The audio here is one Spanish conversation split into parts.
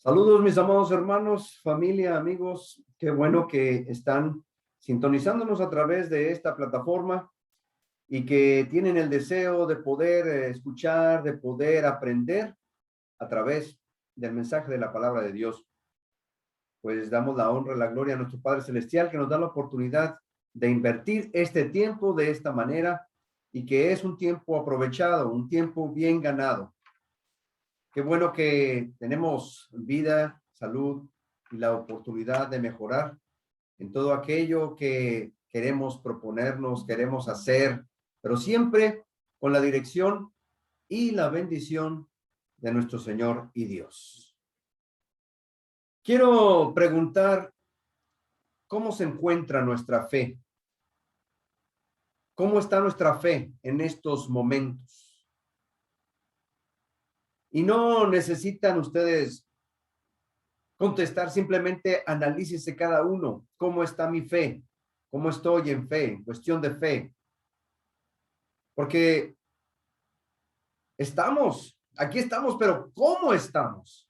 Saludos, mis amados hermanos, familia, amigos. Qué bueno que están sintonizándonos a través de esta plataforma y que tienen el deseo de poder escuchar, de poder aprender a través del mensaje de la palabra de Dios. Pues damos la honra y la gloria a nuestro Padre Celestial que nos da la oportunidad de invertir este tiempo de esta manera y que es un tiempo aprovechado, un tiempo bien ganado. Qué bueno que tenemos vida, salud y la oportunidad de mejorar en todo aquello que queremos proponernos, queremos hacer, pero siempre con la dirección y la bendición de nuestro Señor y Dios. Quiero preguntar, ¿cómo se encuentra nuestra fe? ¿Cómo está nuestra fe en estos momentos? Y no necesitan ustedes contestar, simplemente analícese cada uno. ¿Cómo está mi fe? ¿Cómo estoy en fe? En cuestión de fe. Porque aquí estamos, pero ¿cómo estamos?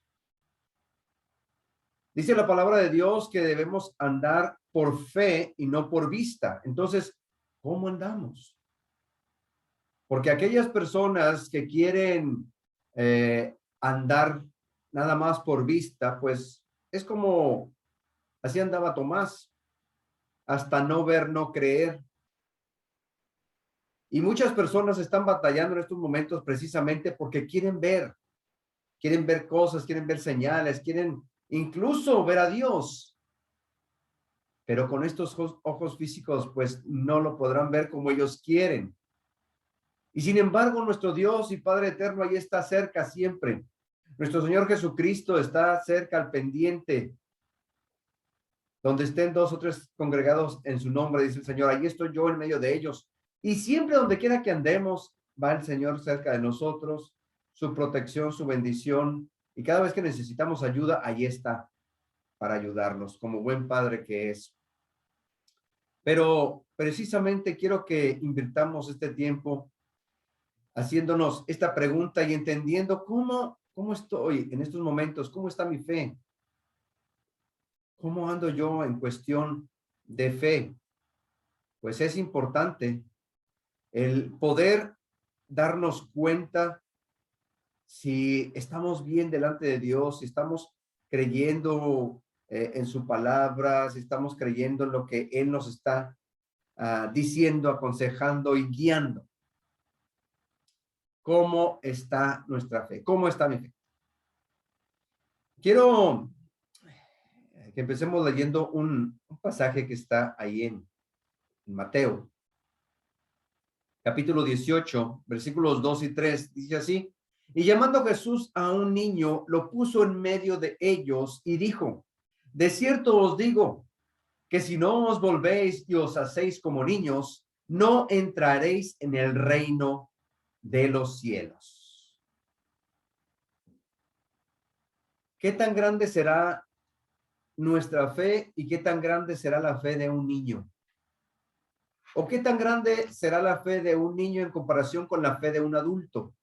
Dice la palabra de Dios que debemos andar por fe y no por vista. Entonces, ¿cómo andamos? Porque aquellas personas que quieren andar nada más por vista, pues es como así andaba Tomás, hasta no ver, no creer. Y muchas personas están batallando en estos momentos precisamente porque quieren ver cosas, quieren ver señales, quieren incluso ver a Dios. Pero con estos ojos físicos, pues no lo podrán ver como ellos quieren. Y sin embargo, nuestro Dios y Padre eterno ahí está cerca siempre. Nuestro Señor Jesucristo está cerca al pendiente. Donde estén dos o tres congregados en su nombre, dice el Señor, ahí estoy yo en medio de ellos. Y siempre donde quiera que andemos, va el Señor cerca de nosotros, su protección, su bendición. Y cada vez que necesitamos ayuda, ahí está para ayudarnos, como buen padre que es. Pero precisamente quiero que invirtamos este tiempo haciéndonos esta pregunta y entendiendo cómo estoy en estos momentos, cómo está mi fe, cómo ando yo en cuestión de fe. Pues es importante el poder darnos cuenta si estamos bien delante de Dios, si estamos creyendo en su palabra, si estamos creyendo en lo que Él nos está diciendo, aconsejando y guiando. ¿Cómo está nuestra fe? ¿Cómo está mi fe? Quiero que empecemos leyendo un pasaje que está ahí en Mateo, capítulo 18, versículos 2 y 3, dice así: y llamando Jesús a un niño, lo puso en medio de ellos y dijo: de cierto os digo, que si no os volvéis y os hacéis como niños, no entraréis en el reino de los cielos. ¿Qué tan grande será nuestra fe y qué tan grande será la fe de un niño? ¿O qué tan grande será la fe de un niño en comparación con la fe de un adulto?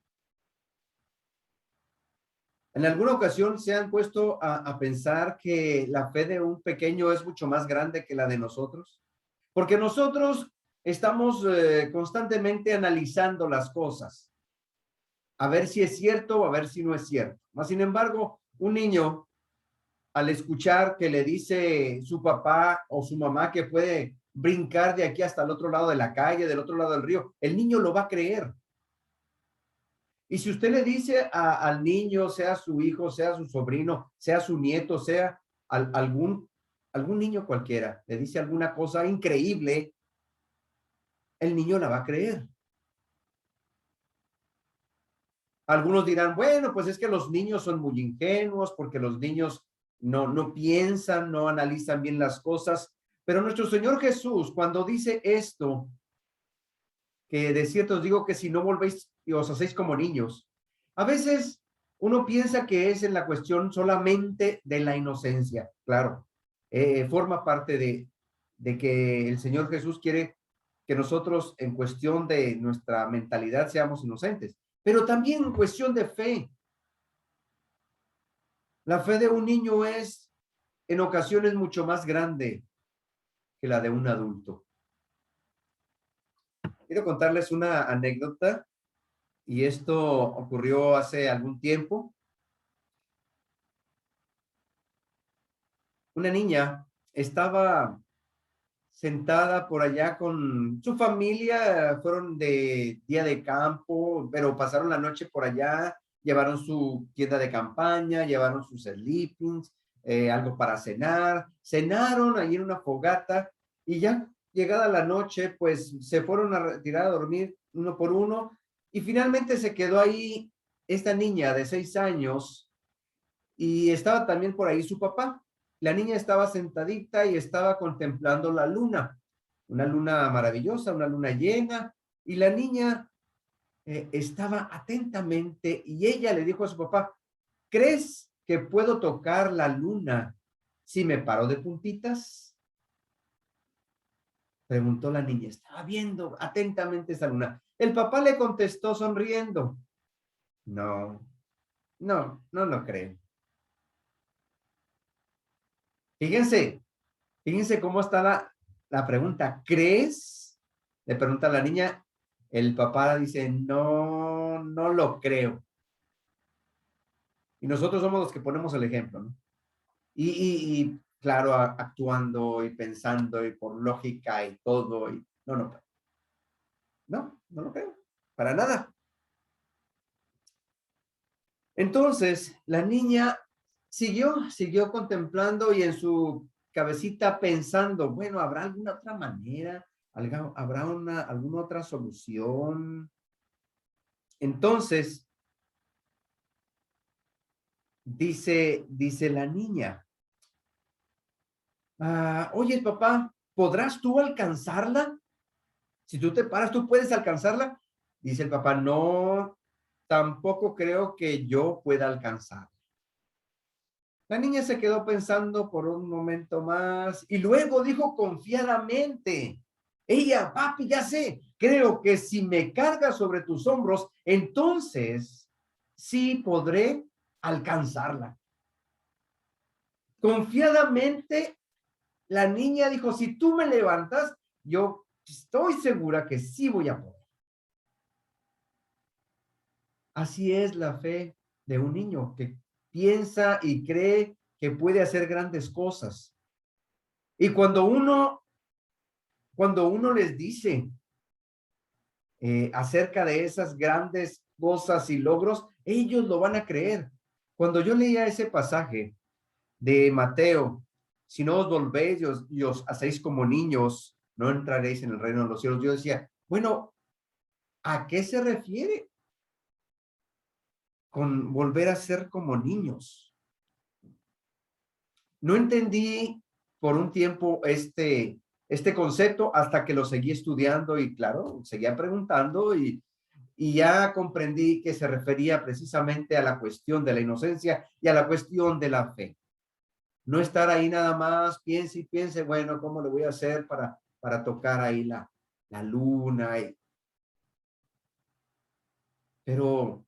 ¿En alguna ocasión se han puesto a pensar que la fe de un pequeño es mucho más grande que la de nosotros? Porque nosotros estamos constantemente analizando las cosas, a ver si es cierto o a ver si no es cierto. Mas, sin embargo, un niño, al escuchar que le dice su papá o su mamá que puede brincar de aquí hasta el otro lado de la calle, del otro lado del río, el niño lo va a creer. Y si usted le dice al niño, sea su hijo, sea su sobrino, sea su nieto, sea algún niño cualquiera, le dice alguna cosa increíble, el niño la va a creer. Algunos dirán, bueno, pues es que los niños son muy ingenuos porque los niños no piensan, no analizan bien las cosas. Pero nuestro Señor Jesús, cuando dice esto, que de cierto os digo que si no volvéis y os hacéis como niños, a veces uno piensa que es en la cuestión solamente de la inocencia. Claro, forma parte de que el Señor Jesús quiere que nosotros en cuestión de nuestra mentalidad seamos inocentes, pero también en cuestión de fe. La fe de un niño es en ocasiones mucho más grande que la de un adulto. Quiero contarles una anécdota y esto ocurrió hace algún tiempo. Una niña estaba sentada por allá con su familia, fueron de día de campo, pero pasaron la noche por allá, llevaron su tienda de campaña, llevaron sus sleepings, algo para cenar, cenaron ahí en una fogata y ya llegada la noche, pues se fueron a retirar a dormir uno por uno y finalmente se quedó ahí esta niña de 6 años y estaba también por ahí su papá. La niña estaba sentadita y estaba contemplando la luna, una luna maravillosa, una luna llena, y la niña estaba atentamente y ella le dijo a su papá, ¿crees que puedo tocar la luna si me paro de puntitas? Preguntó la niña, estaba viendo atentamente esa luna. El papá le contestó sonriendo, no, no lo creo. Fíjense, Fíjense cómo está la pregunta. ¿Crees? Le pregunta la niña. El papá dice, no lo creo. Y nosotros somos los que ponemos el ejemplo, ¿no? Y claro, actuando y pensando y por lógica y todo. Y, no lo creo. Para nada. Entonces, la niña siguió contemplando y en su cabecita pensando, bueno, ¿habrá alguna otra manera? ¿Habrá alguna otra solución? Entonces, dice la niña, oye, papá, ¿podrás tú alcanzarla? Si tú te paras, ¿tú puedes alcanzarla? Dice el papá, no, tampoco creo que yo pueda alcanzar. La niña se quedó pensando por un momento más y luego dijo confiadamente, ella, papi, ya sé, creo que si me cargas sobre tus hombros, entonces sí podré alcanzarla. Confiadamente, la niña dijo, si tú me levantas, yo estoy segura que sí voy a poder. Así es la fe de un niño que piensa y cree que puede hacer grandes cosas. Y cuando uno les dice acerca de esas grandes cosas y logros, ellos lo van a creer. Cuando yo leía ese pasaje de Mateo, si no os volvéis y os hacéis como niños, no entraréis en el reino de los cielos, yo decía, bueno, ¿a qué se refiere con volver a ser como niños? No entendí por un tiempo este concepto hasta que lo seguí estudiando y claro, seguía preguntando y ya comprendí que se refería precisamente a la cuestión de la inocencia y a la cuestión de la fe. No estar ahí nada más, piense y piense, bueno, ¿cómo le voy a hacer para tocar ahí la luna? Pero,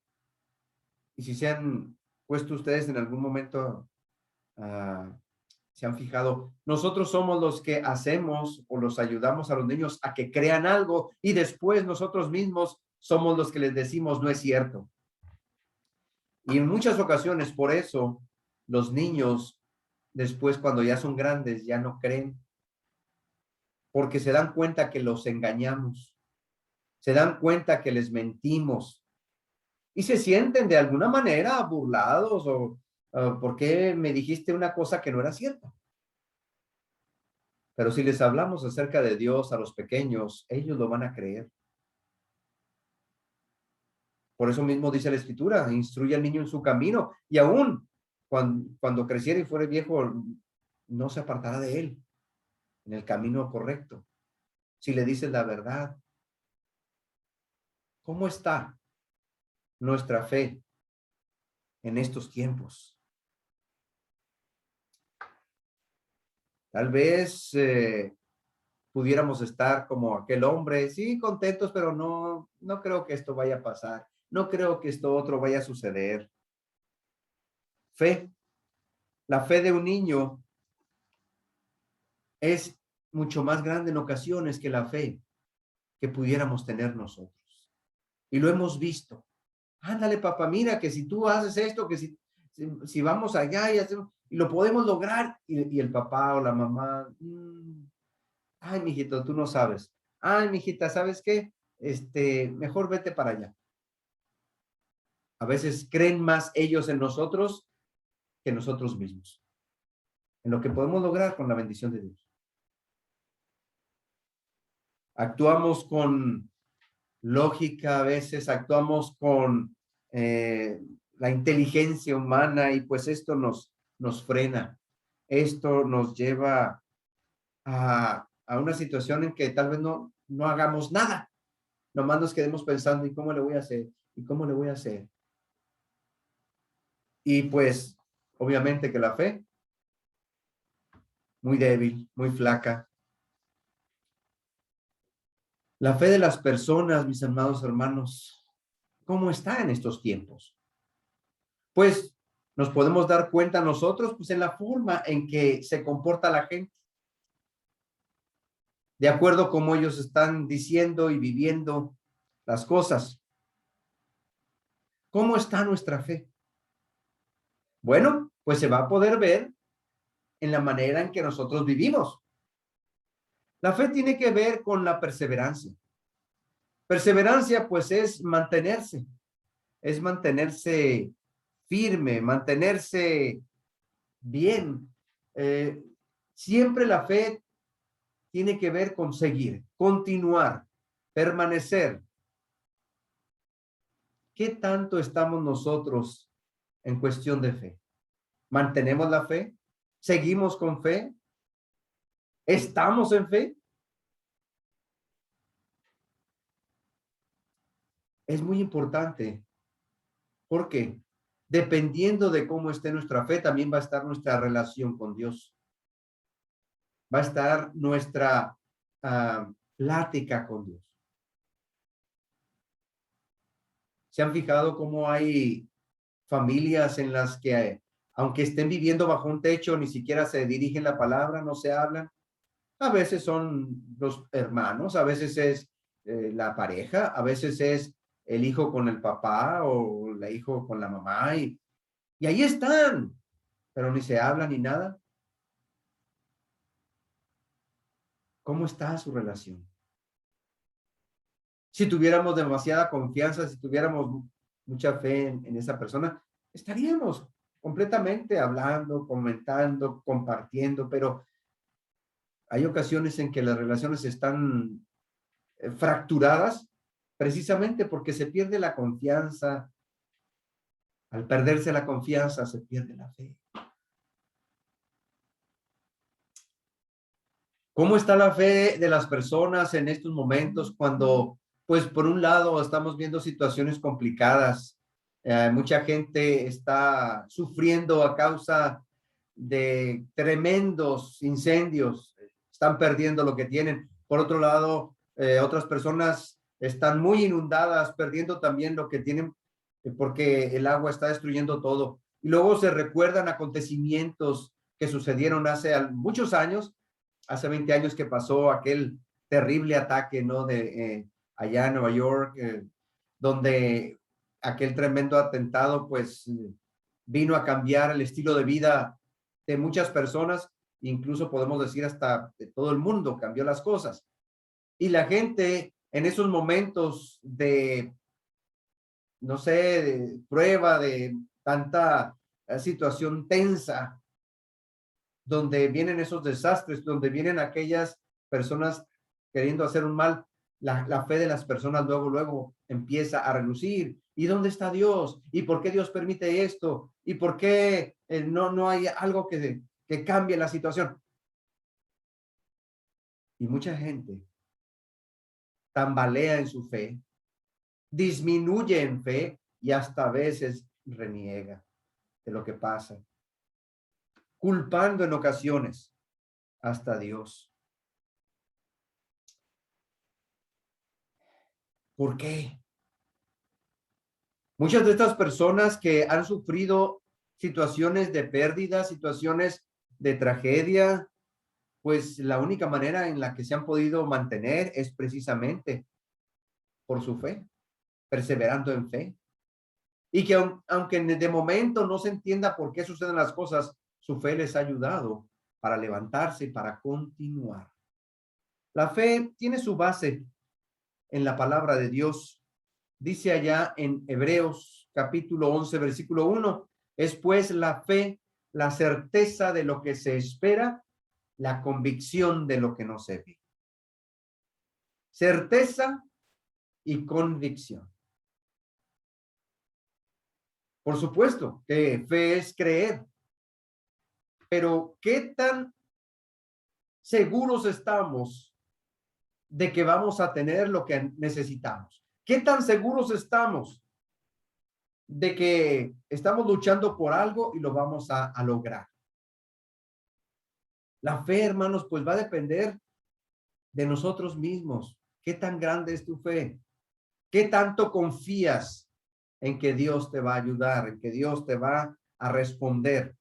¿y si se han puesto ustedes en algún momento uh, se han fijado, nosotros somos los que hacemos o los ayudamos a los niños a que crean algo y después nosotros mismos somos los que les decimos no es cierto. Y en muchas ocasiones por eso los niños después cuando ya son grandes ya no creen porque se dan cuenta que los engañamos, se dan cuenta que les mentimos y se sienten de alguna manera burlados o ¿por qué me dijiste una cosa que no era cierta? Pero si les hablamos acerca de Dios a los pequeños, ellos lo van a creer. Por eso mismo dice la Escritura, instruye al niño en su camino y aún cuando creciera y fuera viejo, no se apartará de él en el camino correcto. Si le dices la verdad, ¿cómo está nuestra fe en estos tiempos? Tal vez pudiéramos estar como aquel hombre, sí, contentos, pero no creo que esto vaya a pasar. No creo que esto otro vaya a suceder. Fe La fe de un niño es mucho más grande en ocasiones que la fe que pudiéramos tener nosotros. Y lo hemos visto. Ándale, papá, mira que si tú haces esto, que si vamos allá y lo podemos lograr, y el papá o la mamá, ay, mijito, tú no sabes. Ay, mijita, ¿sabes qué? Mejor vete para allá. A veces creen más ellos en nosotros que nosotros mismos, en lo que podemos lograr con la bendición de Dios. Actuamos con lógica, a veces actuamos con la inteligencia humana y pues esto nos frena. Esto nos lleva a una situación en que tal vez no hagamos nada. Nomás nos quedemos pensando, ¿y cómo le voy a hacer? ¿Y cómo le voy a hacer? Y pues, obviamente que la fe, muy débil, muy flaca. La fe de las personas, mis amados hermanos, ¿cómo está en estos tiempos? Pues nos podemos dar cuenta nosotros, pues en la forma en que se comporta la gente, de acuerdo a cómo ellos están diciendo y viviendo las cosas. ¿Cómo está nuestra fe? Bueno, pues se va a poder ver en la manera en que nosotros vivimos. La fe tiene que ver con la perseverancia. Perseverancia, pues, es mantenerse firme, mantenerse bien. Siempre la fe tiene que ver con seguir, continuar, permanecer. ¿Qué tanto estamos nosotros en cuestión de fe? ¿Mantenemos la fe? ¿Seguimos con fe? ¿Estamos en fe? Es muy importante porque dependiendo de cómo esté nuestra fe, también va a estar nuestra relación con Dios. Va a estar nuestra plática con Dios. ¿Se han fijado cómo hay familias en las que, aunque estén viviendo bajo un techo, ni siquiera se dirigen la palabra, no se hablan? A veces son los hermanos, a veces es la pareja, a veces es el hijo con el papá o el hijo con la mamá y ahí están, pero ni se hablan ni nada. ¿Cómo está su relación? Si tuviéramos demasiada confianza, si tuviéramos mucha fe en esa persona, estaríamos completamente hablando, comentando, compartiendo, pero hay ocasiones en que las relaciones están fracturadas precisamente porque se pierde la confianza. Al perderse la confianza, se pierde la fe. ¿Cómo está la fe de las personas en estos momentos cuando, pues, por un lado, estamos viendo situaciones complicadas? Mucha gente está sufriendo a causa de tremendos incendios, están perdiendo lo que tienen. Por otro lado, otras personas están muy inundadas, perdiendo también lo que tienen porque el agua está destruyendo todo. Y luego se recuerdan acontecimientos que sucedieron hace muchos años, hace 20 años que pasó aquel terrible ataque, ¿no? Allá en Nueva York, donde aquel tremendo atentado, pues, vino a cambiar el estilo de vida de muchas personas, incluso podemos decir hasta de todo el mundo, cambió las cosas. Y la gente en esos momentos de, no sé, de prueba, de tanta situación tensa, donde vienen esos desastres, donde vienen aquellas personas queriendo hacer un mal, la fe de las personas luego empieza a relucir. ¿Y dónde está Dios? ¿Y por qué Dios permite esto? ¿Y por qué no hay algo que cambie la situación? Y mucha gente tambalea en su fe, disminuye en fe y hasta a veces reniega de lo que pasa, culpando en ocasiones hasta a Dios. ¿Por qué? Muchas de estas personas que han sufrido situaciones de pérdida, situaciones de tragedia, pues la única manera en la que se han podido mantener es precisamente por su fe, perseverando en fe. Y que aunque de momento no se entienda por qué suceden las cosas, su fe les ha ayudado para levantarse y para continuar. La fe tiene su base en la palabra de Dios. Dice allá en Hebreos capítulo 11, versículo 1, es pues la fe, la certeza de lo que se espera, la convicción de lo que no se ve. Certeza y convicción. Por supuesto que fe es creer, pero ¿qué tan seguros estamos de que vamos a tener lo que necesitamos? ¿Qué tan seguros estamos de que estamos luchando por algo y lo vamos a lograr? La fe, hermanos, pues va a depender de nosotros mismos. ¿Qué tan grande es tu fe? ¿Qué tanto confías en que Dios te va a ayudar, en que Dios te va a responder?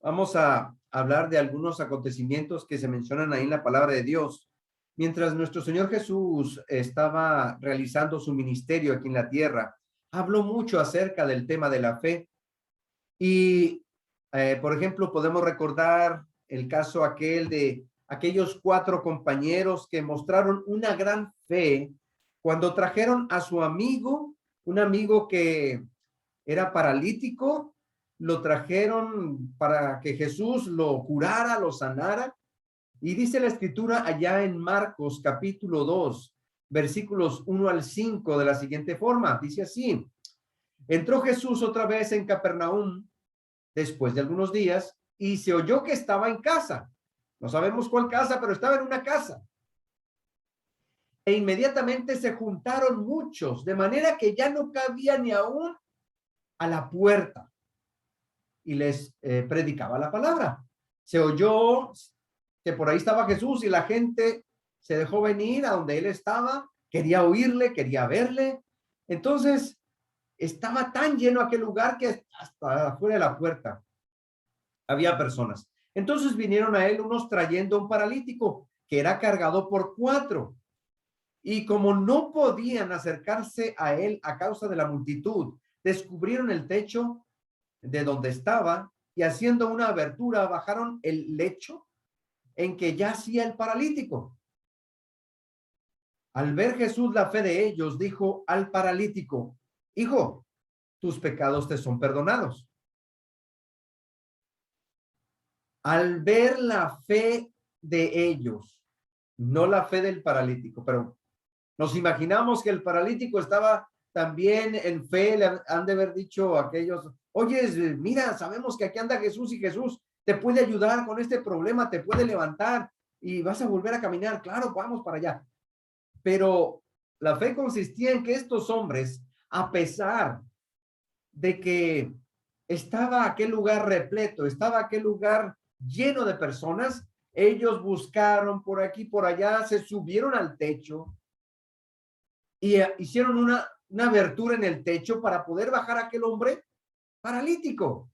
Vamos a hablar de algunos acontecimientos que se mencionan ahí en la palabra de Dios. Mientras nuestro Señor Jesús estaba realizando su ministerio aquí en la tierra, habló mucho acerca del tema de la fe. Y, por ejemplo, podemos recordar el caso aquel de aquellos 4 compañeros que mostraron una gran fe cuando trajeron a su amigo, un amigo que era paralítico, lo trajeron para que Jesús lo curara, lo sanara. Y dice la escritura allá en Marcos capítulo 2, versículos 1 al 5 de la siguiente forma. Dice así: entró Jesús otra vez en Capernaum después de algunos días y se oyó que estaba en casa. No sabemos cuál casa, pero estaba en una casa. E inmediatamente se juntaron muchos, de manera que ya no cabía ni aún a la puerta, y les predicaba la palabra. Se oyó que por ahí estaba Jesús y la gente se dejó venir a donde él estaba, quería oírle, quería verle. Entonces estaba tan lleno aquel lugar que hasta afuera de la puerta había personas. Entonces vinieron a él unos trayendo un paralítico que era cargado por 4. Y como no podían acercarse a él a causa de la multitud, descubrieron el techo de donde estaba y haciendo una abertura bajaron el lecho en que yacía el paralítico. Al ver Jesús la fe de ellos, dijo al paralítico: hijo, tus pecados te son perdonados. Al ver la fe de ellos, no la fe del paralítico, pero nos imaginamos que el paralítico estaba también en fe, le han de haber dicho a aquellos: oye, mira, sabemos que aquí anda Jesús y Jesús te puede ayudar con este problema, te puede levantar y vas a volver a caminar. Claro, vamos para allá. Pero la fe consistía en que estos hombres, a pesar de que estaba aquel lugar repleto, estaba aquel lugar lleno de personas, ellos buscaron por aquí, por allá, se subieron al techo y hicieron una abertura en el techo para poder bajar a aquel hombre paralítico.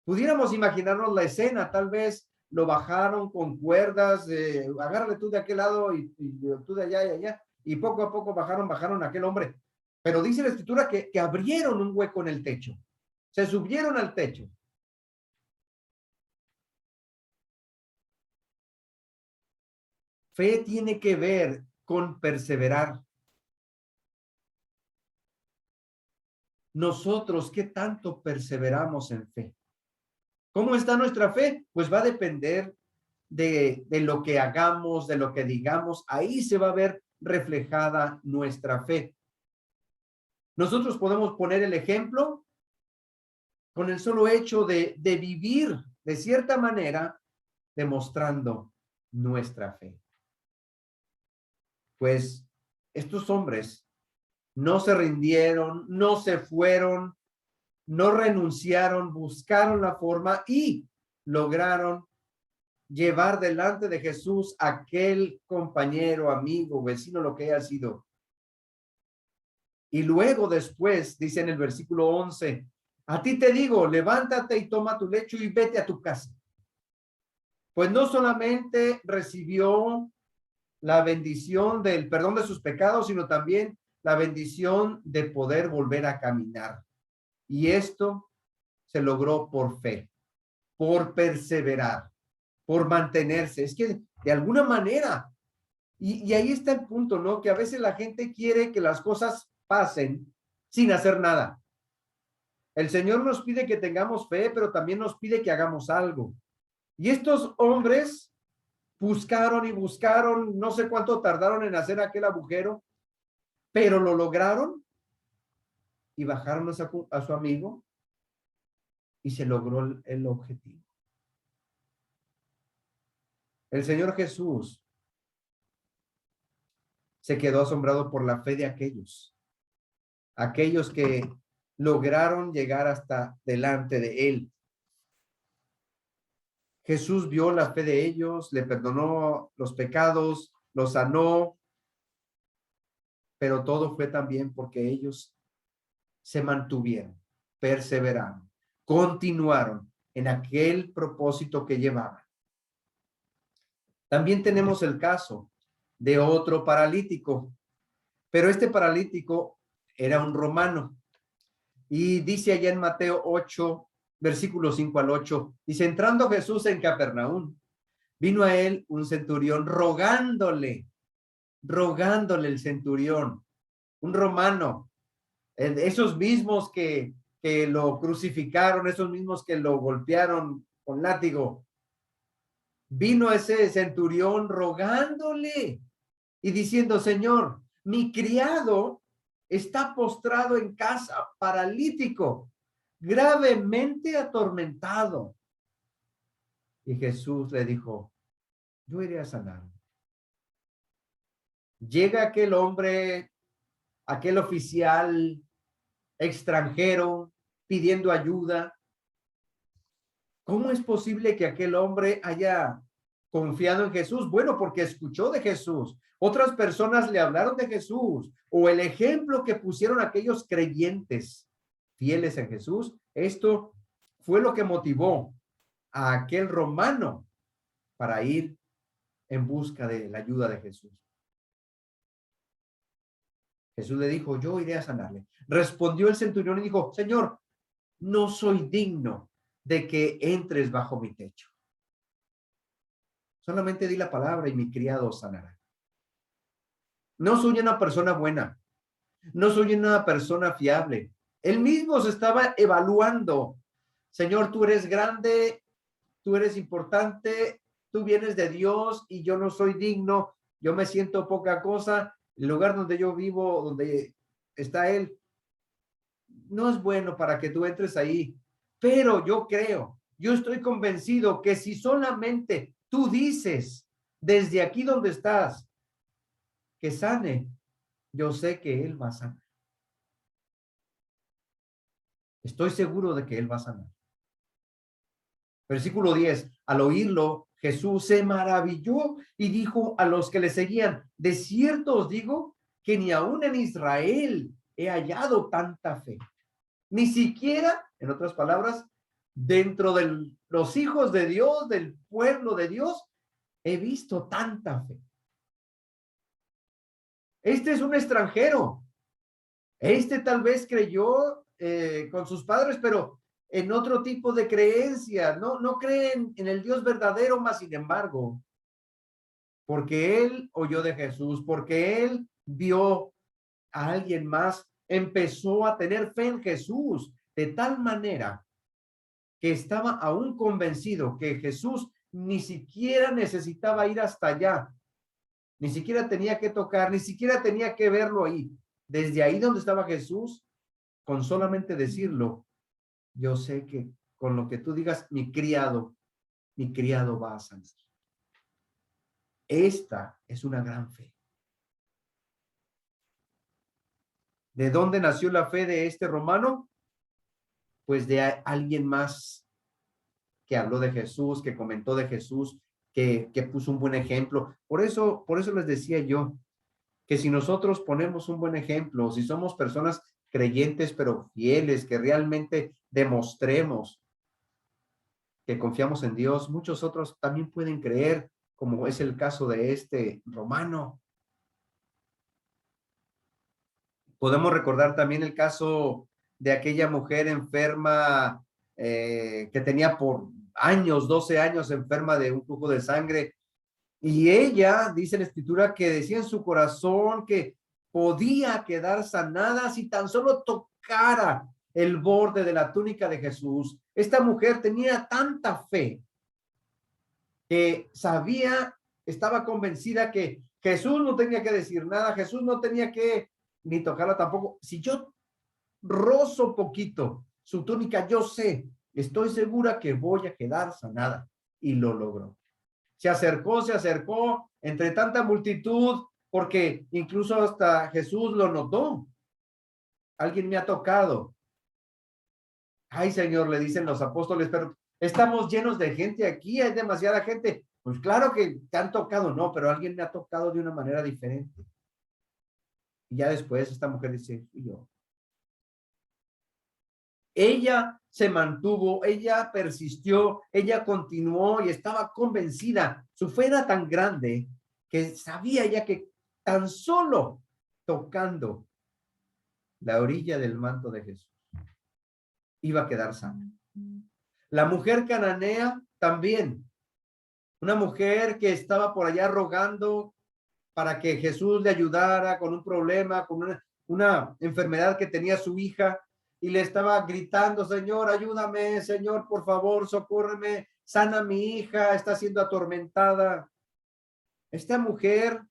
Pudiéramos imaginarnos la escena, tal vez lo bajaron con cuerdas, agárrale tú de aquel lado y tú de allá y allá, y poco a poco bajaron a aquel hombre. Pero dice la escritura que abrieron un hueco en el techo, se subieron al techo. Fe tiene que ver con perseverar. Nosotros, ¿qué tanto perseveramos en fe? ¿Cómo está nuestra fe? Pues va a depender de lo que hagamos, de lo que digamos. Ahí se va a ver reflejada nuestra fe. Nosotros podemos poner el ejemplo con el solo hecho de vivir de cierta manera, demostrando nuestra fe. Pues estos hombres no se rindieron, no se fueron, no renunciaron, buscaron la forma y lograron llevar delante de Jesús aquel compañero, amigo, vecino, lo que haya sido. Y luego después, dice en el versículo 11, a ti te digo, levántate y toma tu lecho y vete a tu casa. Pues no solamente recibió la bendición del perdón de sus pecados, sino también la bendición de poder volver a caminar. Y esto se logró por fe, por perseverar, por mantenerse. Es que de alguna manera, y ahí está el punto, ¿no? Que a veces la gente quiere que las cosas pasen sin hacer nada. El Señor nos pide que tengamos fe, pero también nos pide que hagamos algo. Y estos hombres buscaron y buscaron, no sé cuánto tardaron en hacer aquel agujero, pero lo lograron y bajaron a su amigo y se logró el objetivo. El Señor Jesús se quedó asombrado por la fe de aquellos que lograron llegar hasta delante de él. Jesús vio la fe de ellos, le perdonó los pecados, los sanó, pero todo fue también porque ellos se mantuvieron, perseveraron, continuaron en aquel propósito que llevaban. También tenemos el caso de otro paralítico, pero este paralítico era un romano. Y dice allá en Mateo 8, versículos 5 al 8, dice, entrando Jesús en Capernaum, vino a él un centurión rogándole el centurión, un romano, esos mismos que lo crucificaron, esos mismos que lo golpearon con látigo. Vino ese centurión rogándole y diciendo, Señor, mi criado está postrado en casa, paralítico, gravemente atormentado. Y Jesús le dijo, yo iré a sanarlo. Llega aquel hombre, aquel oficial extranjero pidiendo ayuda. ¿Cómo es posible que aquel hombre haya confiado en Jesús? Bueno, porque escuchó de Jesús. Otras personas le hablaron de Jesús, o el ejemplo que pusieron aquellos creyentes fieles en Jesús. Esto fue lo que motivó a aquel romano para ir en busca de la ayuda de Jesús. Jesús le dijo, yo iré a sanarle. Respondió el centurión y dijo, Señor, no soy digno de que entres bajo mi techo. Solamente di la palabra y mi criado sanará. No soy una persona buena. No soy una persona fiable. Él mismo se estaba evaluando. Señor, tú eres grande, tú eres importante, tú vienes de Dios y yo no soy digno. Yo me siento poca cosa. El lugar donde yo vivo, donde está Él, no es bueno para que tú entres ahí. Pero yo creo, yo estoy convencido que si solamente tú dices desde aquí donde estás que sane, yo sé que Él va a sanar. Estoy seguro de que Él va a sanar. Versículo 10. Al oírlo, Jesús se maravilló y dijo a los que le seguían, de cierto os digo que ni aún en Israel he hallado tanta fe. Ni siquiera, en otras palabras, dentro de los hijos de Dios, del pueblo de Dios, he visto tanta fe. Este es un extranjero. Este tal vez creyó con sus padres, pero en otro tipo de creencia. No creen en el Dios verdadero, mas sin embargo, porque él oyó de Jesús, porque él vio a alguien más, empezó a tener fe en Jesús de tal manera que estaba aún convencido que Jesús ni siquiera necesitaba ir hasta allá, ni siquiera tenía que tocar, ni siquiera tenía que verlo ahí. Desde ahí donde estaba Jesús, con solamente decirlo, yo sé que con lo que tú digas, mi criado va a sanar. Esta es una gran fe. ¿De dónde nació la fe de este romano? Pues de alguien más que habló de Jesús, que comentó de Jesús, que puso un buen ejemplo. Por eso les decía yo, que si nosotros ponemos un buen ejemplo, si somos personas creyentes pero fieles, que realmente demostremos que confiamos en Dios, muchos otros también pueden creer, como es el caso de este romano. Podemos recordar también el caso de aquella mujer enferma que tenía por años, 12 años enferma de un flujo de sangre. Y ella, dice la escritura, que decía en su corazón que podía quedar sanada si tan solo tocara el borde de la túnica de Jesús. Esta mujer tenía tanta fe que sabía, estaba convencida que Jesús no tenía que decir nada, Jesús no tenía que ni tocarla tampoco. Si yo rozo poquito su túnica, yo sé, estoy segura que voy a quedar sanada. Y lo logró. Se acercó entre tanta multitud, porque incluso hasta Jesús lo notó. Alguien me ha tocado. Ay, Señor, le dicen los apóstoles, pero estamos llenos de gente aquí, hay demasiada gente. Pues claro que te han tocado, no, pero alguien me ha tocado de una manera diferente. Y ya después esta mujer dice, y yo. Ella se mantuvo, ella persistió, ella continuó y estaba convencida. Su fe era tan grande que sabía ya que tan solo tocando la orilla del manto de Jesús iba a quedar sana. La mujer cananea también, una mujer que estaba por allá rogando para que Jesús le ayudara con un problema, con una enfermedad que tenía su hija, y le estaba gritando, Señor, ayúdame, Señor, por favor, socórreme, sana a mi hija, está siendo atormentada. Esta mujer,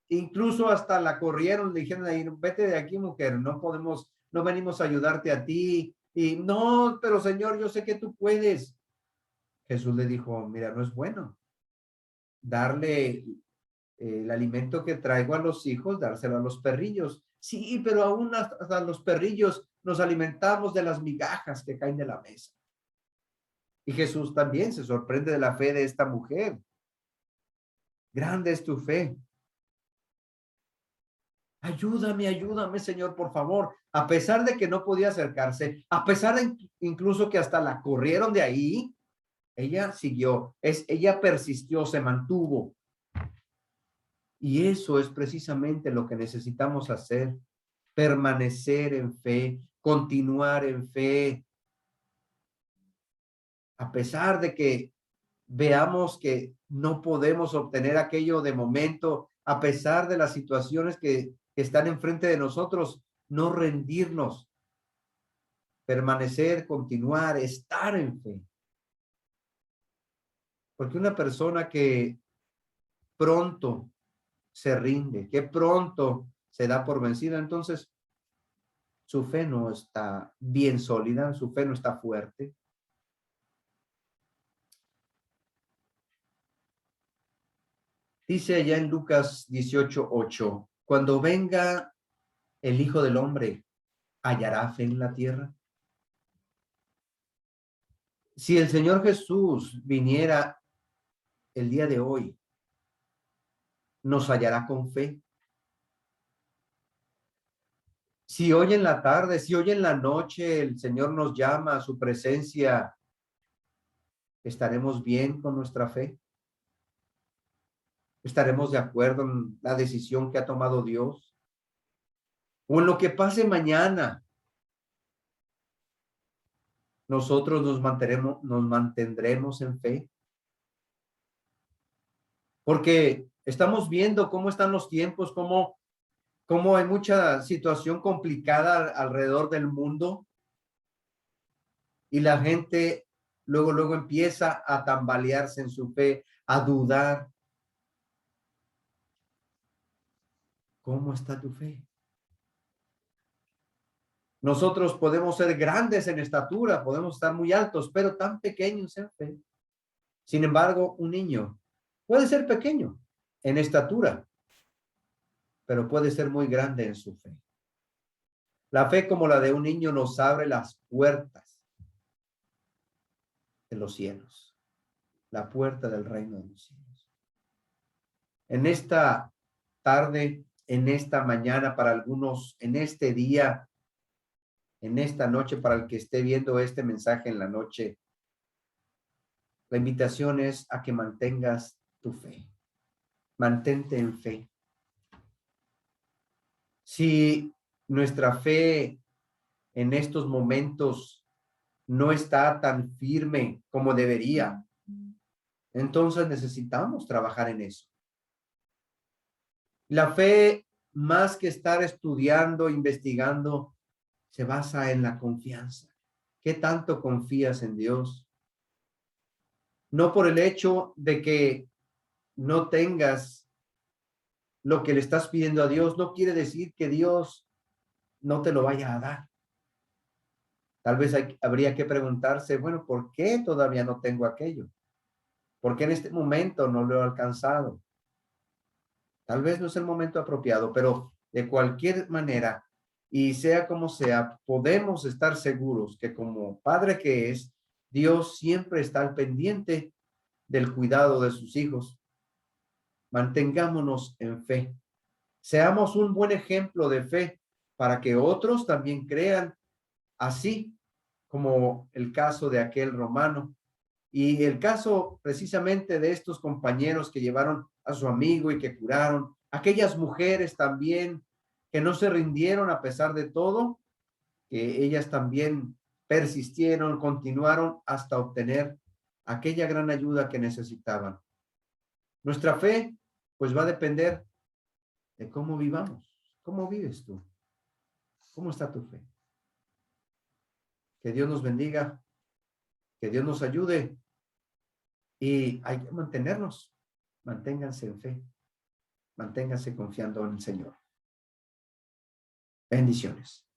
incluso hasta la corrieron, le dijeron, vete de aquí, mujer, no podemos, no venimos a ayudarte a ti. Y no, pero Señor, yo sé que tú puedes. Jesús le dijo, mira, no es bueno darle el alimento que traigo a los hijos, dárselo a los perrillos. Sí, pero aún hasta los perrillos nos alimentamos de las migajas que caen de la mesa. Y Jesús también se sorprende de la fe de esta mujer. Grande es tu fe. Ayúdame, ayúdame, Señor, por favor. A pesar de que no podía acercarse, a pesar de incluso que hasta la corrieron de ahí, ella siguió, ella persistió, se mantuvo. Y eso es precisamente lo que necesitamos hacer, permanecer en fe, continuar en fe, a pesar de que veamos que no podemos obtener aquello de momento, a pesar de las situaciones que están enfrente de nosotros, no rendirnos, permanecer, continuar, estar en fe. Porque una persona que pronto se rinde, que pronto se da por vencida, entonces su fe no está bien sólida, su fe no está fuerte. Dice allá en Lucas 18:8, cuando venga el Hijo del Hombre, ¿hallará fe en la tierra? Si el Señor Jesús viniera el día de hoy, ¿nos hallará con fe? Si hoy en la tarde, si hoy en la noche el Señor nos llama a su presencia, ¿estaremos bien con nuestra fe? ¿Estaremos de acuerdo en la decisión que ha tomado Dios? ¿O en lo que pase mañana? Nosotros nos mantendremos en fe, porque estamos viendo cómo están los tiempos, cómo hay mucha situación complicada alrededor del mundo y la gente luego empieza a tambalearse en su fe, a dudar. ¿Cómo está tu fe? Nosotros podemos ser grandes en estatura, podemos estar muy altos, pero tan pequeños en fe. Sin embargo, un niño puede ser pequeño en estatura, pero puede ser muy grande en su fe. La fe como la de un niño nos abre las puertas de los cielos, la puerta del reino de los cielos. En esta tarde en esta mañana, para algunos en este día, en esta noche, para el que esté viendo este mensaje en la noche. La invitación es a que mantengas tu fe. Mantente en fe. Si nuestra fe en estos momentos no está tan firme como debería, entonces necesitamos trabajar en eso. La fe, más que estar estudiando, investigando, se basa en la confianza. ¿Qué tanto confías en Dios? No por el hecho de que no tengas lo que le estás pidiendo a Dios, no quiere decir que Dios no te lo vaya a dar. Tal vez habría que preguntarse, bueno, ¿por qué todavía no tengo aquello? ¿Por qué en este momento no lo he alcanzado? Tal vez no es el momento apropiado, pero de cualquier manera, y sea como sea, podemos estar seguros que como Padre que es, Dios siempre está al pendiente del cuidado de sus hijos. Mantengámonos en fe. Seamos un buen ejemplo de fe para que otros también crean, así como el caso de aquel romano. Y el caso precisamente de estos compañeros que llevaron a su amigo y que curaron, aquellas mujeres también que no se rindieron a pesar de todo, que ellas también persistieron, continuaron hasta obtener aquella gran ayuda que necesitaban. Nuestra fe, pues va a depender de cómo vivamos. ¿Cómo vives tú? ¿Cómo está tu fe? Que Dios nos bendiga, que Dios nos ayude y hay que mantenernos. Manténganse en fe. Manténganse confiando en el Señor. Bendiciones.